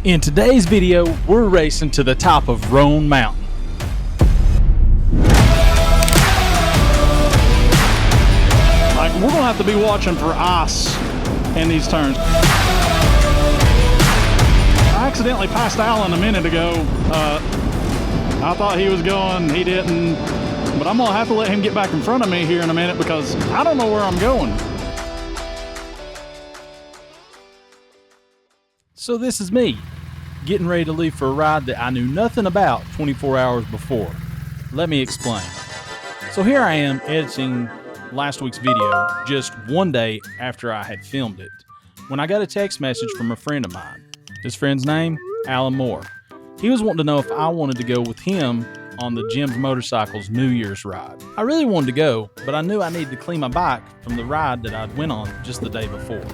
In today's video, we're racing to the top of Roan Mountain. Like, we're gonna have to be watching for ice in these turns. I accidentally passed Alan a minute ago. I thought he was going, he didn't, but I'm gonna have to let him get back in front of me here in a minute because I don't know where I'm going. So this is me, getting ready to leave for a ride that I knew nothing about 24 hours before. Let me explain. So here I am editing last week's video just one day after I had filmed it, when I got a text message from a friend of mine. His friend's name, Alan Moore. He was wanting to know if I wanted to go with him on the Jim's Motorcycles New Year's ride. I really wanted to go, but I knew I needed to clean my bike from the ride that I'd went on just the day before.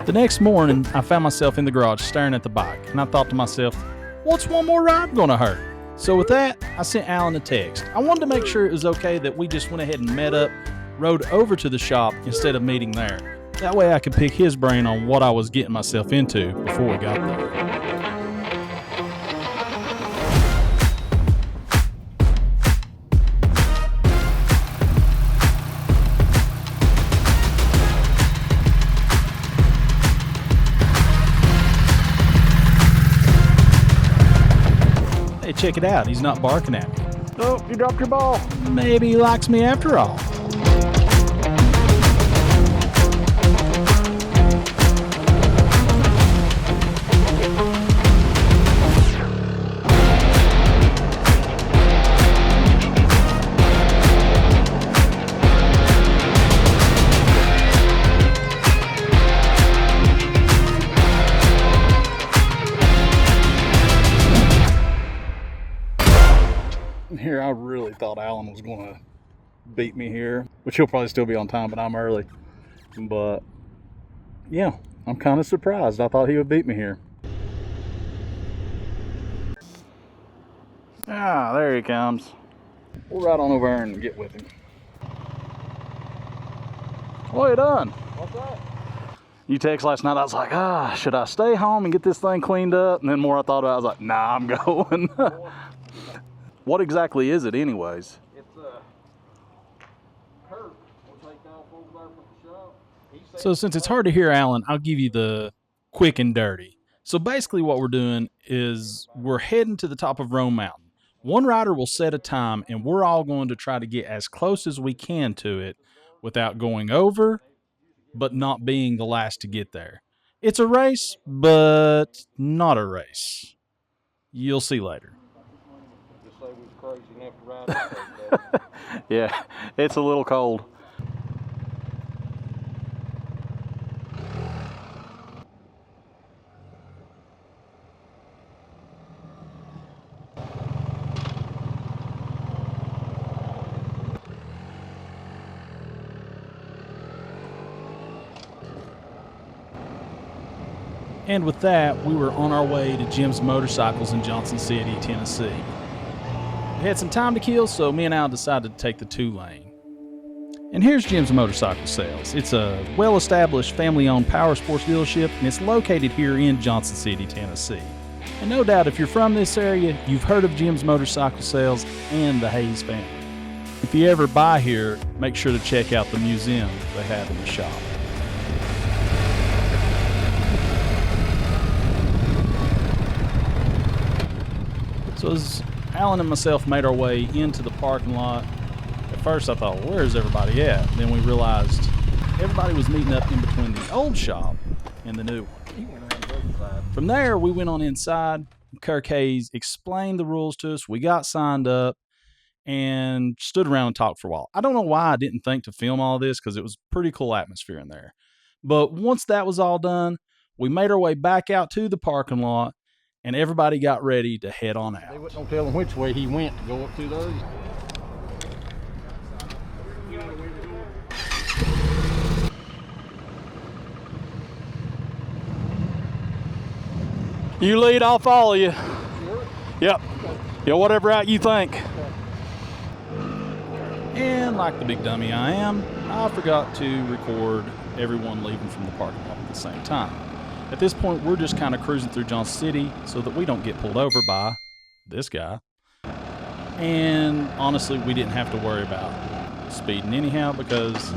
The next morning, I found myself in the garage staring at the bike, and I thought to myself, what's one more ride gonna hurt? So with that, I sent Alan a text. I wanted to make sure it was okay that we just went ahead and met up, rode over to the shop instead of meeting there. That way I could pick his brain on what I was getting myself into before we got there. Hey, check it out. He's not barking at me. Oh, you dropped your ball. Maybe he likes me after all. Here, I really thought Alan was going to beat me here, which he'll probably still be on time, but I'm early. But yeah, I'm kind of surprised. I thought he would beat me here. Ah, there he comes. We'll ride on over there and get with him. What you done? What's that? You text last night, I was like, should I stay home and get this thing cleaned up? And then more I thought about it, I was like, nah, I'm going. What exactly is it anyways? It's a Kurt. We'll take off over there from the shop. So since it's hard to hear Alan, I'll give you the quick and dirty. So basically what we're doing is we're heading to the top of Roan Mountain. One rider will set a time and we're all going to try to get as close as we can to it without going over, but not being the last to get there. It's a race, but not a race. You'll see later. Just say we was crazy enough to ride that thing. Yeah, it's a little cold. And with that, we were on our way to Jim's Motorcycles in Johnson City, Tennessee. We had some time to kill, so me and Al decided to take the 2-lane. And here's Jim's Motorcycle Sales. It's a well-established family-owned power sports dealership, and it's located here in Johnson City, Tennessee. And no doubt, if you're from this area, you've heard of Jim's Motorcycle Sales and the Hayes family. If you ever buy here, make sure to check out the museum they have in the shop. So as Alan and myself made our way into the parking lot, at first I thought, well, where's everybody at? Then we realized everybody was meeting up in between the old shop and the new one. From there, we went on inside. Kirk Hayes explained the rules to us. We got signed up and stood around and talked for a while. I don't know why I didn't think to film all this because it was a pretty cool atmosphere in there. But once that was all done, we made our way back out to the parking lot and everybody got ready to head on out. They wouldn't tell him which way he went to go up to those. You lead, I'll follow you. Sure. Yep. Yeah, whatever route you think. And like the big dummy I am, I forgot to record everyone leaving from the parking lot at the same time. At this point, we're just kind of cruising through Johnson City so that we don't get pulled over by this guy. And honestly, we didn't have to worry about speeding anyhow because,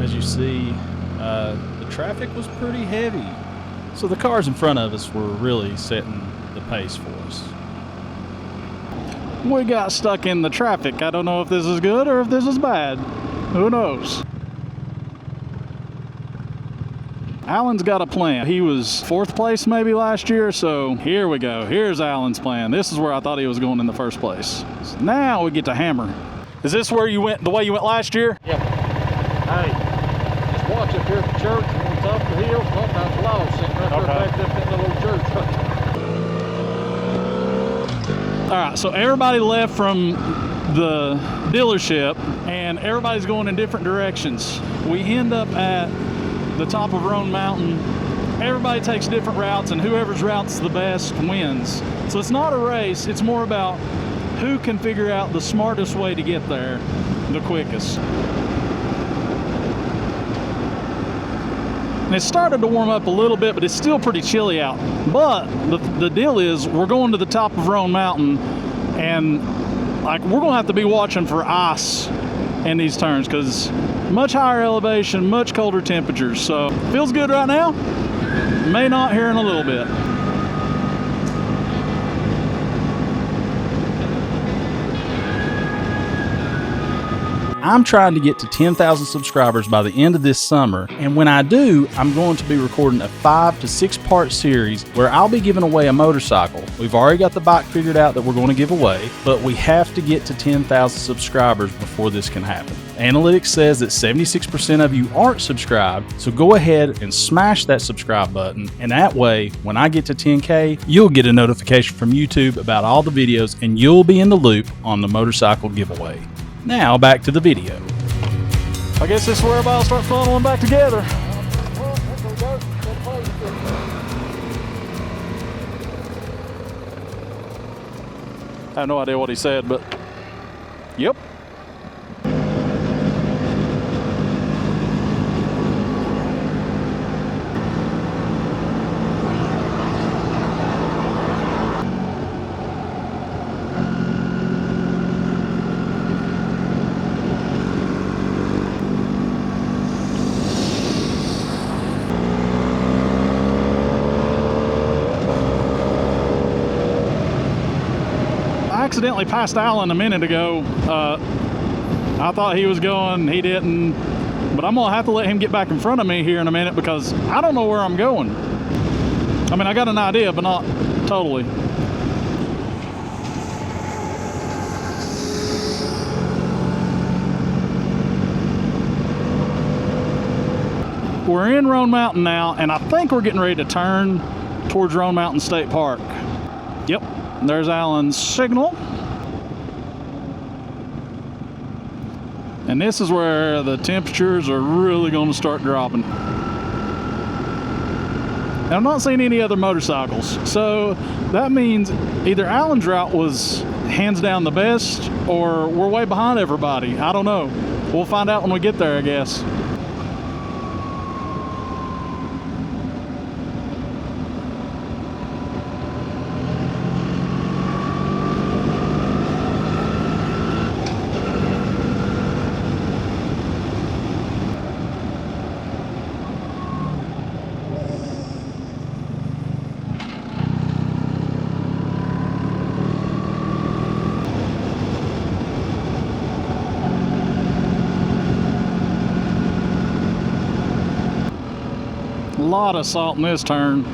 as you see, the traffic was pretty heavy. So the cars in front of us were really setting the pace for us. We got stuck in the traffic. I don't know if this is good or if this is bad. Who knows? Alan's got a plan. He was 4th place maybe last year, so here we go. Here's Alan's plan. This is where I thought he was going in the first place. So now we get to hammer. Is this where you went, the way you went last year? Yep. Hey, just watch up here at the church when it's up the hill. Sometimes lost sitting right there backed up in the little church. All right, so everybody left from the dealership and everybody's going in different directions. We end up at the top of Roan Mountain. Everybody takes different routes and whoever's route's the best wins. So it's not a race, it's more about who can figure out the smartest way to get there the quickest. And it started to warm up a little bit, but it's still pretty chilly out. But the deal is we're going to the top of Roan Mountain and like we're gonna have to be watching for ice in these turns because much higher elevation, much colder temperatures. So feels good right now. May not here in a little bit. I'm trying to get to 10,000 subscribers by the end of this summer, and when I do, I'm going to be recording a 5 to 6 part series where I'll be giving away a motorcycle. We've already got the bike figured out that we're going to give away, but we have to get to 10,000 subscribers before this can happen. Analytics says that 76% of you aren't subscribed, so go ahead and smash that subscribe button, and that way, when I get to 10K, you'll get a notification from YouTube about all the videos, and you'll be in the loop on the motorcycle giveaway. Now back to the video. I guess this is where everybody will start funneling back together. I have no idea what he said, but yep. I accidentally passed Alan a minute ago. I thought he was going, he didn't, but I'm gonna have to let him get back in front of me here in a minute because I don't know where I'm going. I mean, I got an idea, but not totally. We're in Roan Mountain now, and I think we're getting ready to turn towards Roan Mountain State Park. Yep. There's Alan's signal. And this is where the temperatures are really going to start dropping. And I'm not seeing any other motorcycles. So that means either Alan's route was hands down the best or we're way behind everybody. I don't know. We'll find out when we get there, I guess. A lot of salt in this turn.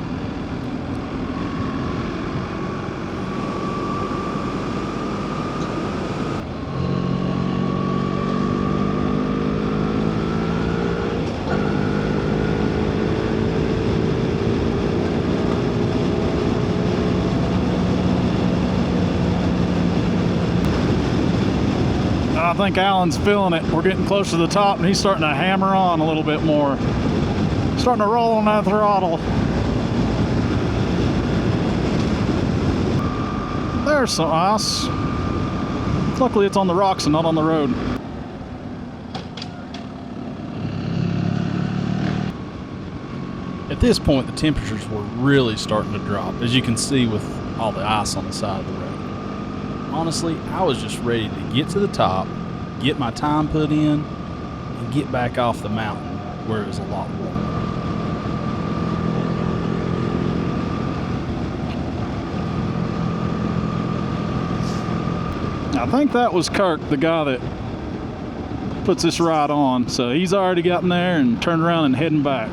I think Alan's feeling it. We're getting close to the top and he's starting to hammer on a little bit more. Starting to roll on that throttle. There's some ice. Luckily it's on the rocks and not on the road. At this point, the temperatures were really starting to drop, as you can see with all the ice on the side of the road. Honestly, I was just ready to get to the top, get my time put in, and get back off the mountain where it was a lot warmer. I think that was Kirk, the guy that puts this ride on. So he's already gotten there and turned around and heading back.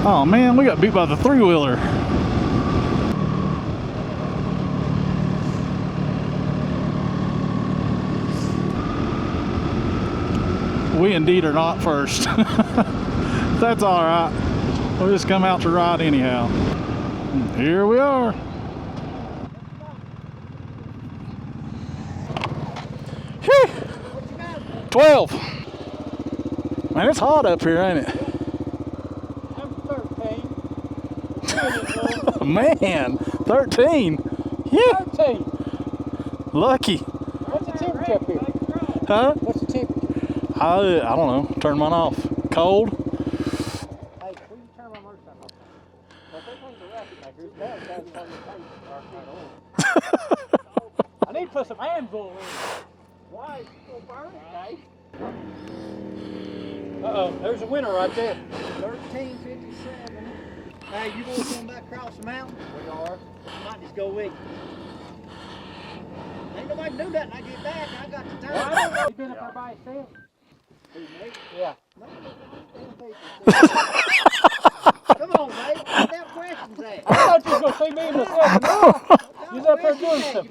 Oh man, we got beat by the three-wheeler. We indeed are not first. That's all right. We'll just come out to ride anyhow. Here we are. Whew. 12. Man, it's hot up here, ain't it? I'm 13. Man, 13. Yeah. 13. Lucky. What's the temperature up here? Huh? What's the temperature? I don't know. Turn mine off. Cold? Hey, will you turn my motorcycle off? Well, if they bring the racket back here, it's bad. It's bad. I need to put some anvil in it. Why? It's going to burn it, Dave. Uh-oh, there's a winner right there. 1357. Hey, you boys going back across the mountain? We are. Might just go with you. Ain't nobody do that when I get back. I got the time. You been up there by yourself? Who, me? Yeah. No, come on, mate. What that questions at? I thought you was going to see me in the second row. You was up there doing some.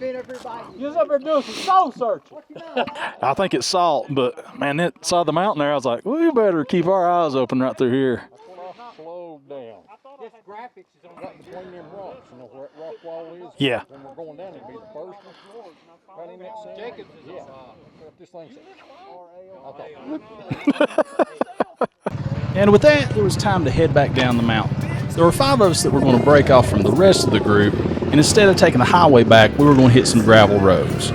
You was up there doing some soul searching. What you know? I think it's salt, but man, that side of the mountain there, I was like, we better keep our eyes open right through here. That's when I slowed down. This graphics is on right between them rocks. You know where that rock wall is? Yeah. When we're going down, it'll be the first one. Right in that center. Jacobs is on. This thing's And with that, it was time to head back down the mountain. There were 5 of us that were going to break off from the rest of the group, and instead of taking the highway back, we were going to hit some gravel roads.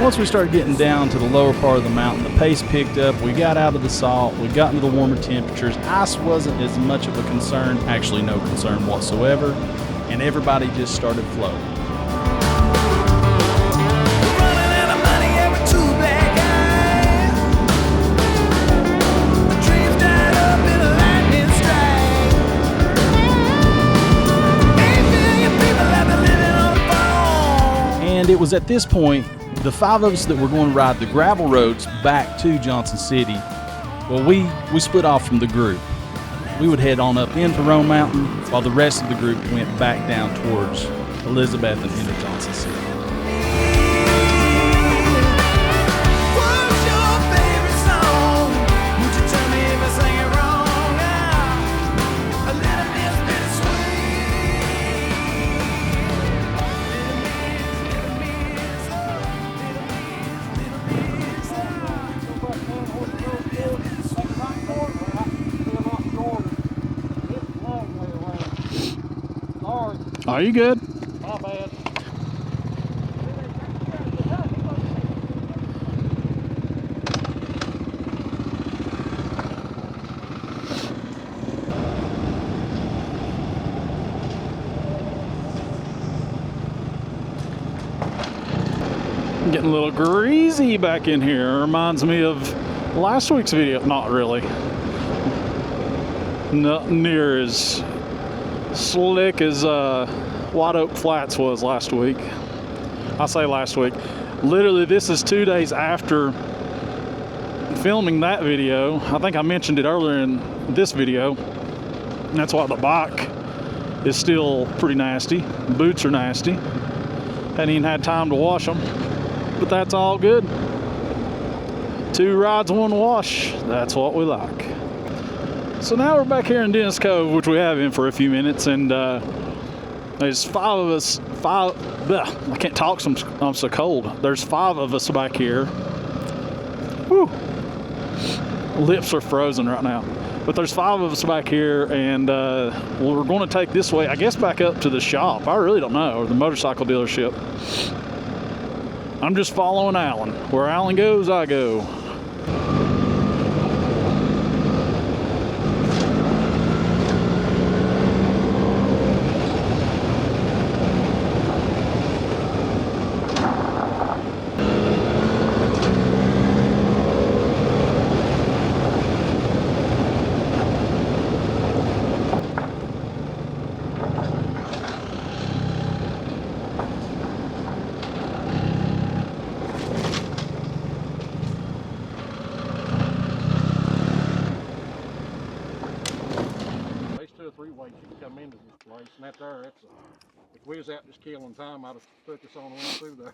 Once we started getting down to the lower part of the mountain, the pace picked up, we got out of the salt, we got into the warmer temperatures. Ice wasn't as much of a concern, actually no concern whatsoever, and everybody just started flowing. And it was at this point, the 5 of us that were going to ride the gravel roads back to Johnson City, well, we split off from the group. We would head on up into Roan Mountain while the rest of the group went back down towards Elizabeth and into Johnson City. Are you good? My bad. Getting a little greasy back in here. Reminds me of last week's video. Not really. Not near as slick as White Oak Flats was last week. I say last week. Literally, this is 2 days after filming that video. I think I mentioned it earlier in this video. And that's why the bike is still pretty nasty. Boots are nasty. Hadn't even had time to wash them. But that's all good. 2 rides, 1 wash. That's what we like. So now we're back here in Dennis Cove, which we have been for a few minutes, and there's five of us. I can't talk, I'm so cold. There's 5 of us back here. Whew. Lips are frozen right now. But there's 5 of us back here, and we're going to take this way, I guess, back up to the shop. I really don't know, or the motorcycle dealership. I'm just following Alan. Where Alan goes, I go. Three-way you can come into this place, and that there, if we was out just killing time, I'd have put this on the way through there.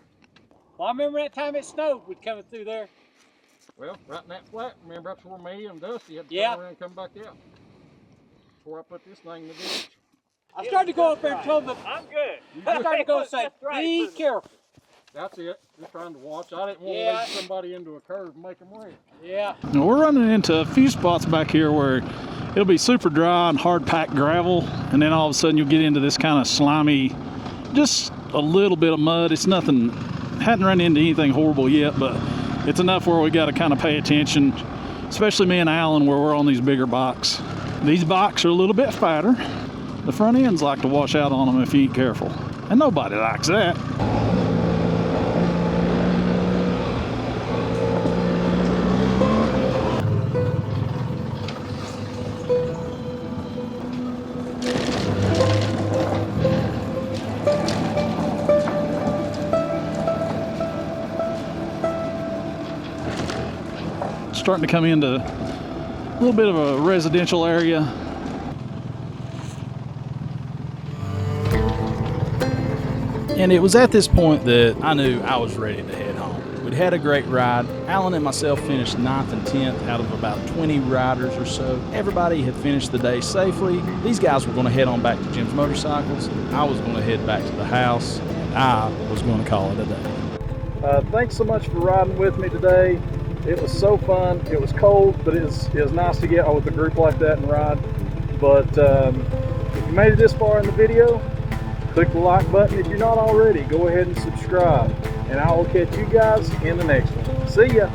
Well, I remember that time it snowed, we'd coming through there. Well, right in that flat, remember that's where me and Dusty had to come around and come back out. Before I put this thing in the ditch. I started to go up there and tell them, I'm good. I started to go and say, be careful. That's it. Just trying to watch. I didn't want to lead somebody into a curve and make them wreck. Yeah. Now we're running into a few spots back here where it'll be super dry and hard packed gravel, and then all of a sudden you'll get into this kind of slimy, just a little bit of mud. It's nothing, hadn't run into anything horrible yet, but it's enough where we got to kind of pay attention, especially me and Alan, where we're on these bigger bikes. These bikes are a little bit fatter. The front ends like to wash out on them if you ain't careful, and nobody likes that. Starting to come into a little bit of a residential area. And it was at this point that I knew I was ready to head home. We'd had a great ride. Alan and myself finished 9th and 10th out of about 20 riders or so. Everybody had finished the day safely. These guys were going to head on back to Jim's Motorcycles. I was going to head back to the house. I was going to call it a day. Thanks so much for riding with me today. It was so fun. It was cold, but it was nice to get out with a group like that and ride. But if you made it this far in the video, click the like button. If you're not already, go ahead and subscribe. And I will catch you guys in the next one. See ya.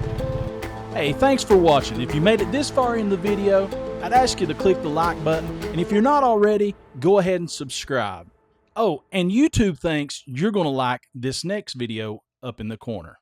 Hey, thanks for watching. If you made it this far in the video, I'd ask you to click the like button. And if you're not already, go ahead and subscribe. Oh, and YouTube thinks you're going to like this next video up in the corner.